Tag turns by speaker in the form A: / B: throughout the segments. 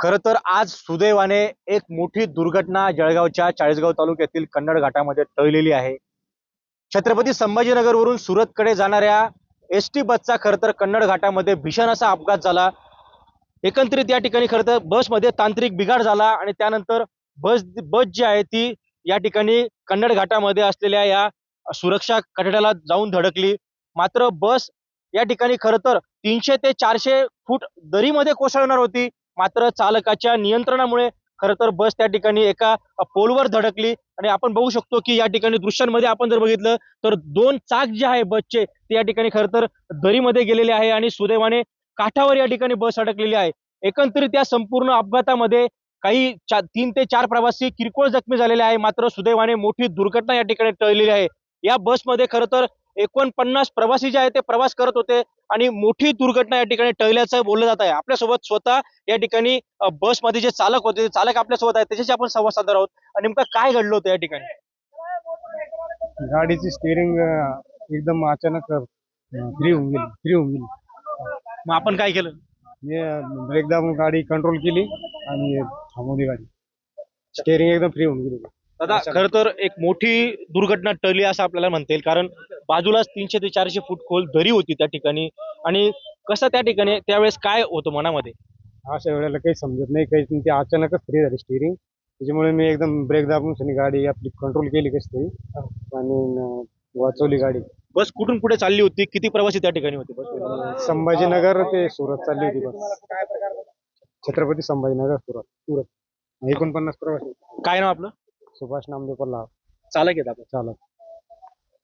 A: खरं तर आज सुदैवाने एक मोठी दुर्घटना जळगावच्या चाळीसगाव तालुक्यातील कन्नड घाटामध्ये टळलेली आहे. छत्रपती संभाजीनगरवरून सुरतकडे जाणाऱ्या एसटी बसचा खरं तर कन्नड घाटामध्ये भीषण असा अपघात झाला. एकंदरीत या ठिकाणी खरं तर बसमध्ये तांत्रिक बिघाड झाला आणि त्यानंतर बस बस जी आहे ती या ठिकाणी कन्नड घाटामध्ये असलेल्या या सुरक्षा कठड्याला जाऊन धडकली. मात्र बस या ठिकाणी खरं तर 300 ते 400 फूट दरीमध्ये कोसळणार होती. मात्र चालकाच्या नियंत्रणामुळे खरं तर बस त्या ठिकाणी एका पोलवर धडकली आणि आपण बघू शकतो की या ठिकाणी दृश्यांमध्ये आपण जर बघितलं तर दोन चाक जे आहे बसचे ते या ठिकाणी खरं तर दरीमध्ये गेलेले आहे आणि सुदैवाने काठावर या ठिकाणी बस अडकलेली आहे. एकंदरीत या संपूर्ण अपघातामध्ये काही 3 ते 4 प्रवासी किरकोळ जखमी झालेले आहे. मात्र सुदैवाने मोठी दुर्घटना या ठिकाणी टळलेली आहे. या बसमध्ये खरं तर 49 प्रवासी जे आहे ते प्रवास करत होते आणि मोठी दुर्घटना या ठिकाणी टळल्याचं बोललं जात आहे. आपल्यासोबत स्वतः या ठिकाणी बसमध्ये जे चालक होते, ते चालक आपल्यासोबत आहेत, त्याच्याशी आपण संवाद साधणार आहोत. आणि नेमकं काय घडलं होतं या ठिकाणी?
B: गाडीची स्टिअरिंग एकदम अचानक फ्री होऊन गेली.
A: मग आपण काय केलं?
B: मी ब्रेक दाबून गाडी कंट्रोल केली आणि थांबवली गाडी. स्टिअरिंग एकदम फ्री होऊन गेली.
A: दादा, खरं तर एक मोठी दुर्घटना टळली असं आपल्याला म्हणता येईल, कारण बाजूलाच 300 ते 400 फूट खोल दरी होती त्या ठिकाणी. आणि कसं त्या ठिकाणी त्यावेळेस काय होतं मनामध्ये?
B: अशा वेळेला काही समजत नाही, काही नाही. ते अचानकच फ्री झाली स्टिअरिंग. त्याच्यामुळे मी एकदम ब्रेक दाबून सनी गाडी आपली कंट्रोल केली कशी तरी आणि वाचवली गाडी.
A: बस कुठून कुठे चालली होती? किती प्रवासी त्या ठिकाणी होते बस?
B: संभाजीनगर ते सुरत चालली होती बस. छत्रपती संभाजीनगर सुरत 49 प्रवासी.
A: काय नाव आपलं?
B: सुभाष नामदेव पल्ला
A: चालक आहेत आपण.
B: चालक.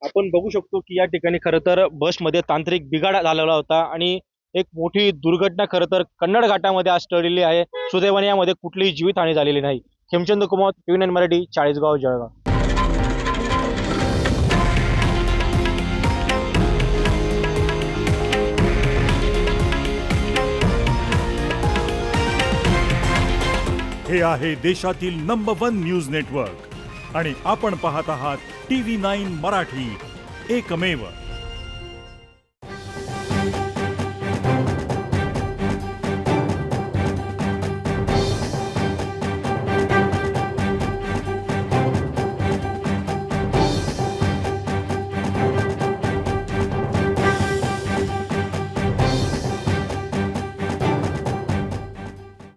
A: आपण बघू शकतो की या ठिकाणी खरं तर बसमध्ये तांत्रिक बिघाड झालेला होता आणि एक मोठी दुर्घटना खरं तर कन्नड घाटामध्ये आज टळलेली आहे. सुदैवाने यामध्ये कुठलीही जीवितहानी झालेली नाही. खेमचंद कुमार, TV9 मराठी, चाळीसगाव, जळगाव.
C: हे आहे देशातील नंबर 1 न्यूज नेटवर्क आणि आपण पाहत आहात TV9 मराठी, एकमेव.